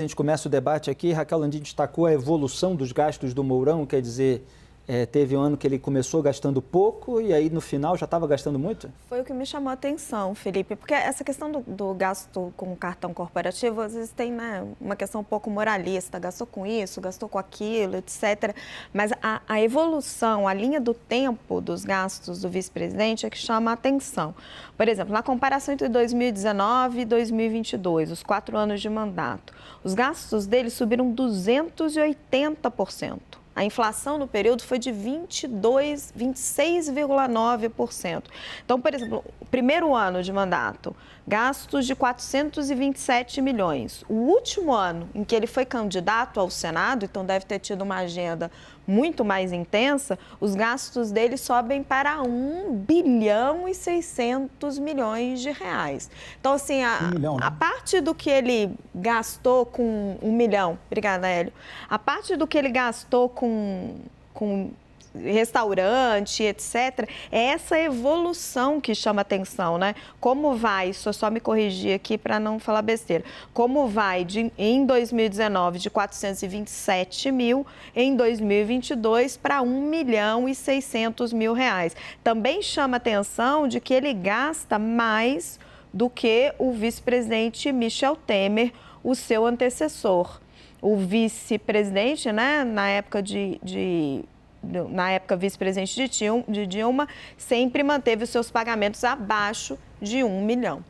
A gente começa o debate aqui, Raquel Landim destacou a evolução dos gastos do Mourão, quer dizer, teve um ano que ele começou gastando pouco e aí no final já estava gastando muito? Foi o que me chamou a atenção, Felipe, porque essa questão do gasto com cartão corporativo, às vezes tem, né, uma questão um pouco moralista, gastou com isso, gastou com aquilo, etc. Mas a evolução, a linha do tempo dos gastos do vice-presidente é que chama a atenção. Por exemplo, na comparação entre 2019 e 2022, os 4 anos de mandato, os gastos dele subiram 280%. A inflação no período foi de 26,9%. Então, por exemplo, o primeiro ano de mandato, gastos de 427 milhões. O último ano em que ele foi candidato ao Senado, então deve ter tido uma agenda muito mais intensa, os gastos dele sobem para 1 bilhão e 600 milhões de reais. Então, assim, a parte do que ele gastou com 1 milhão, obrigada, Hélio, a parte do que ele gastou com restaurante, etc., é essa evolução que chama atenção, né? Como vai, só me corrigir aqui para não falar besteira, como vai em 2019 de 427 mil, em 2022 para 1 milhão e 600 mil reais. Também chama atenção de que ele gasta mais do que o vice-presidente Michel Temer, o seu antecessor. O vice-presidente, né, na época vice-presidente de Dilma, sempre manteve os seus pagamentos abaixo de 1 milhão.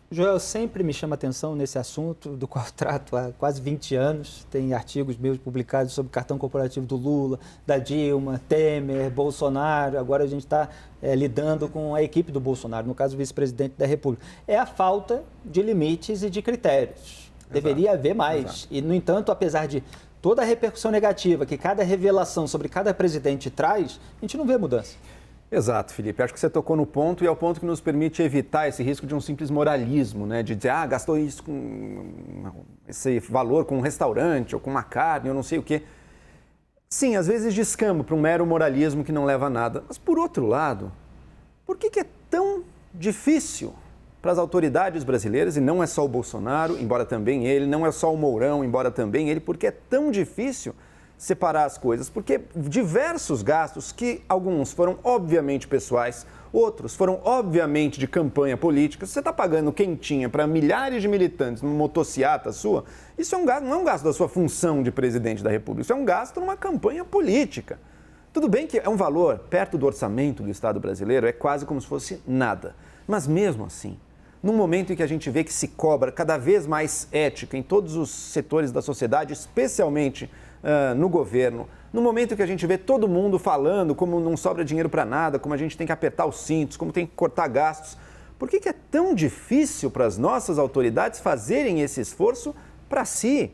Joel, sempre me chama atenção nesse assunto, do qual trato há quase 20 anos. Tem artigos meus publicados sobre cartão corporativo do Lula, da Dilma, Temer, Bolsonaro. Agora a gente está lidando com a equipe do Bolsonaro, no caso o vice-presidente da República. É a falta de limites e de critérios. Deveria haver mais. Exato. E, no entanto, apesar de toda a repercussão negativa que cada revelação sobre cada presidente traz, a gente não vê mudança. Exato, Felipe. Acho que você tocou no ponto e é o ponto que nos permite evitar esse risco de um simples moralismo, né? De dizer, gastou isso com esse valor com um restaurante ou com uma carne, eu não sei o quê. Sim, às vezes descamba para um mero moralismo que não leva a nada. Mas, por outro lado, por que é tão difícil para as autoridades brasileiras, e não é só o Bolsonaro, embora também ele, não é só o Mourão, embora também ele, porque é tão difícil separar as coisas? Porque diversos gastos, que alguns foram obviamente pessoais, outros foram obviamente de campanha política, você está pagando quentinha para milhares de militantes numa motociata sua, isso é um gasto, não é um gasto da sua função de presidente da República, isso é um gasto numa campanha política. Tudo bem que é um valor perto do orçamento do Estado brasileiro, é quase como se fosse nada, mas mesmo assim, num momento em que a gente vê que se cobra cada vez mais ética em todos os setores da sociedade, especialmente no governo, no momento em que a gente vê todo mundo falando como não sobra dinheiro para nada, como a gente tem que apertar os cintos, como tem que cortar gastos, por que é tão difícil para as nossas autoridades fazerem esse esforço para si?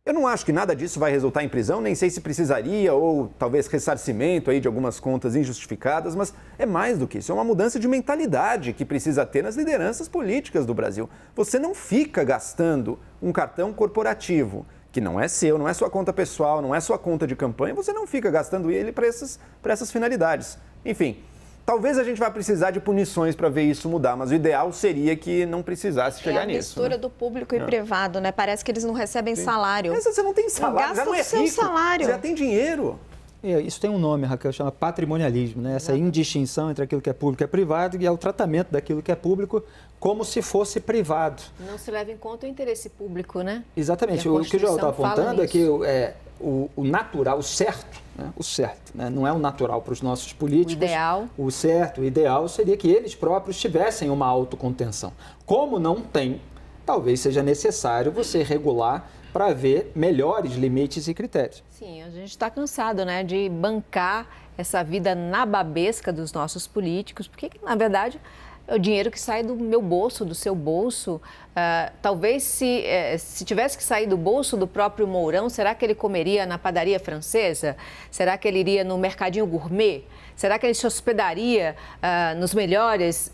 Eu não acho que nada disso vai resultar em prisão, nem sei se precisaria ou talvez ressarcimento aí de algumas contas injustificadas, mas é mais do que isso, é uma mudança de mentalidade que precisa ter nas lideranças políticas do Brasil. Você não fica gastando um cartão corporativo, que não é seu, não é sua conta pessoal, não é sua conta de campanha, você não fica gastando ele para essas finalidades. Enfim, talvez a gente vá precisar de punições para ver isso mudar, mas o ideal seria que não precisasse chegar nisso. É a mistura do público e privado, né? Parece que eles não recebem salário. Mas você não tem salário, já não é rico, salário. Você já tem dinheiro. Isso tem um nome, Raquel, chama patrimonialismo, né? Essa indistinção entre aquilo que é público e privado e é o tratamento daquilo que é público como se fosse privado. Não se leva em conta o interesse público, né? Exatamente. O que o Joel está apontando é que o natural, o certo, né? O certo, né? Não é o natural para os nossos políticos. O ideal. O certo, o ideal seria que eles próprios tivessem uma autocontenção. Como não tem, talvez seja necessário você regular para ver melhores limites e critérios. Sim, a gente está cansado, né, de bancar essa vida nababesca dos nossos políticos, porque, na verdade, é o dinheiro que sai do meu bolso, do seu bolso. Talvez se tivesse que sair do bolso do próprio Mourão, será que ele comeria na padaria francesa? Será que ele iria no mercadinho gourmet? Será que ele se hospedaria nos melhores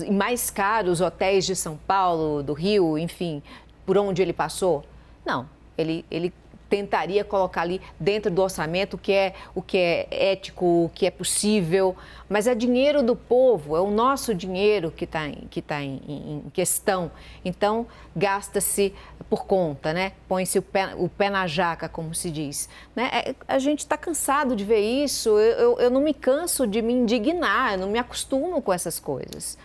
e mais caros hotéis de São Paulo, do Rio, enfim, por onde ele passou? Não, ele tentaria colocar ali dentro do orçamento o que é ético, o que é possível, mas é dinheiro do povo, é o nosso dinheiro que está em questão. Então, gasta-se por conta, né? Põe-se o pé na jaca, como se diz. Né? A gente está cansado de ver isso, eu não me canso de me indignar, eu não me acostumo com essas coisas.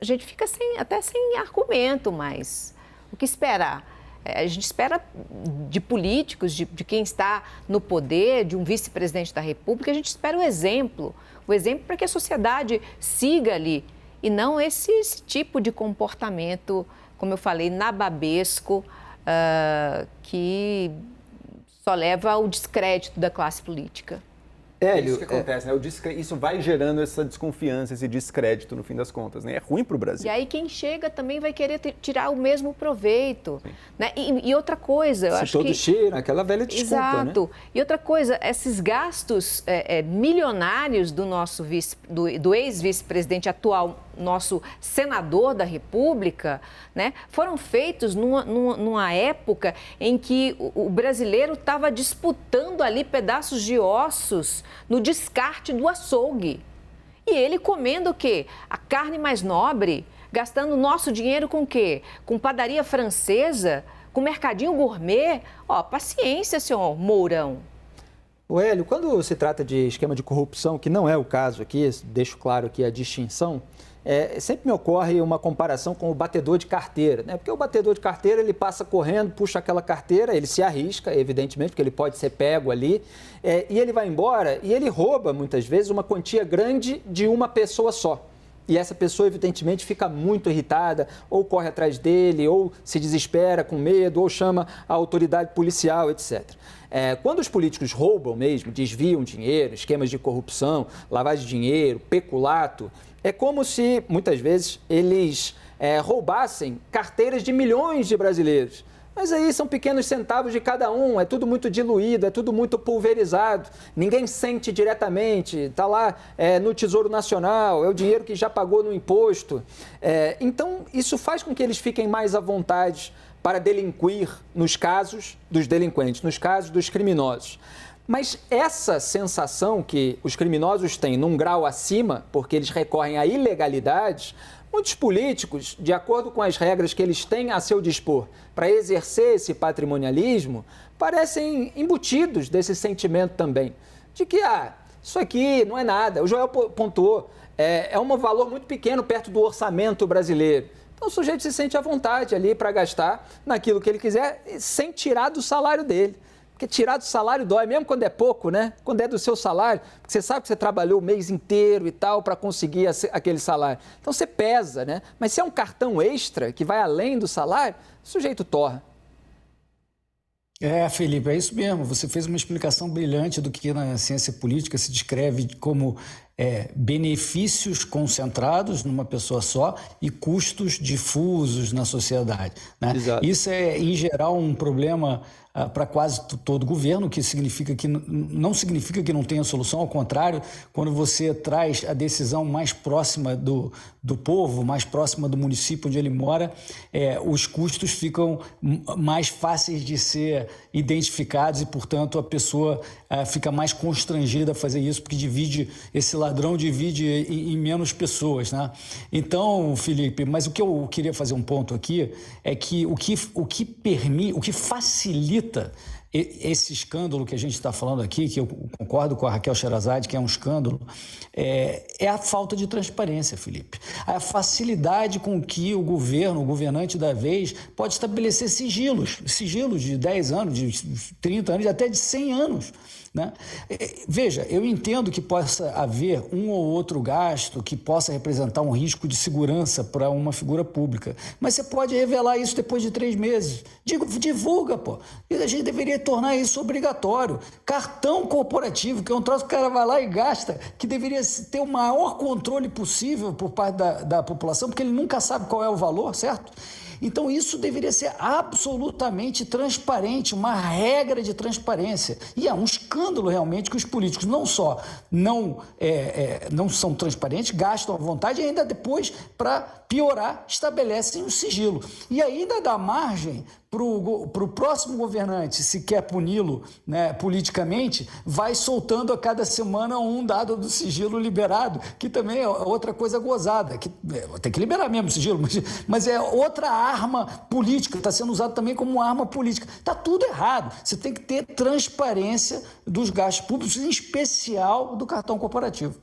A gente fica até sem argumento, mas o que esperar? A gente espera de políticos, de quem está no poder, de um vice-presidente da República, a gente espera o exemplo para que a sociedade siga ali, e não esse tipo de comportamento, como eu falei, nababesco, que só leva ao descrédito da classe política. É isso que acontece, né? Isso vai gerando essa desconfiança, esse descrédito, no fim das contas, né? É ruim para o Brasil. E aí quem chega também vai querer tirar o mesmo proveito. Né? E outra coisa, eu acho que... Se todos tiram, aquela velha desculpa, Exato. Né? E outra coisa, esses gastos milionários do ex-vice-presidente atual, nosso senador da República, né, foram feitos numa época em que o brasileiro estava disputando ali pedaços de ossos no descarte do açougue. E ele comendo o quê? A carne mais nobre, gastando nosso dinheiro com o quê? Com padaria francesa, com mercadinho gourmet. Ó, paciência, senhor Mourão. O Hélio, quando se trata de esquema de corrupção, que não é o caso aqui, deixo claro aqui a distinção, sempre me ocorre uma comparação com o batedor de carteira, né? Porque o batedor de carteira, ele passa correndo, puxa aquela carteira, ele se arrisca, evidentemente, porque ele pode ser pego ali, e ele vai embora e ele rouba, muitas vezes, uma quantia grande de uma pessoa só. E essa pessoa, evidentemente, fica muito irritada, ou corre atrás dele, ou se desespera com medo, ou chama a autoridade policial, etc. Quando os políticos roubam mesmo, desviam dinheiro, esquemas de corrupção, lavagem de dinheiro, peculato, é como se, muitas vezes, eles roubassem carteiras de milhões de brasileiros. Mas aí são pequenos centavos de cada um, é tudo muito diluído, é tudo muito pulverizado, ninguém sente diretamente, está lá no Tesouro Nacional, é o dinheiro que já pagou no imposto. Então, isso faz com que eles fiquem mais à vontade para delinquir nos casos dos delinquentes, nos casos dos criminosos. Mas essa sensação que os criminosos têm num grau acima, porque eles recorrem à ilegalidade, muitos políticos, de acordo com as regras que eles têm a seu dispor para exercer esse patrimonialismo, parecem embutidos desse sentimento também, de que, isso aqui não é nada. O Joel pontuou, é um valor muito pequeno perto do orçamento brasileiro. Então o sujeito se sente à vontade ali para gastar naquilo que ele quiser, sem tirar do salário dele. Porque tirar do salário dói, mesmo quando é pouco, né? Quando é do seu salário, porque você sabe que você trabalhou o mês inteiro e tal para conseguir aquele salário. Então você pesa, né? Mas se é um cartão extra que vai além do salário, o sujeito torra. Felipe, é isso mesmo. Você fez uma explicação brilhante do que na ciência política se descreve como benefícios concentrados numa pessoa só e custos difusos na sociedade, né? Isso é, em geral, um problema para quase todo governo, que significa que não significa que não tenha solução, ao contrário, quando você traz a decisão mais próxima do povo, mais próxima do município onde ele mora, os custos ficam mais fáceis de ser identificados e, portanto, a pessoa fica mais constrangida a fazer isso, porque esse ladrão divide em menos pessoas, né? Então, Felipe, mas o que eu queria fazer um ponto aqui é que o que facilita esse escândalo que a gente está falando aqui, que eu concordo com a Raquel Sherazade, que é um escândalo, é a falta de transparência, Felipe. A facilidade com que o governante da vez, pode estabelecer sigilos de 10 anos, de 30 anos, até de 100 anos. Né? Veja, eu entendo que possa haver um ou outro gasto que possa representar um risco de segurança para uma figura pública, mas você pode revelar isso depois de 3 meses. Divulga, pô. E a gente deveria tornar isso obrigatório. Cartão corporativo, que é um troço que o cara vai lá e gasta, que deveria ter o maior controle possível por parte da população, porque ele nunca sabe qual é o valor, certo? Então, isso deveria ser absolutamente transparente, uma regra de transparência. E é um escândalo, realmente, que os políticos não só não são transparentes, gastam à vontade, e ainda depois, para piorar, estabelecem um sigilo. E ainda dá margem para o próximo governante, se quer puni-lo, né, politicamente, vai soltando a cada semana um dado do sigilo liberado, que também é outra coisa gozada, que tem que liberar mesmo o sigilo, mas é outra arma política, está sendo usado também como arma política. Está tudo errado. Você tem que ter transparência dos gastos públicos, em especial do cartão corporativo.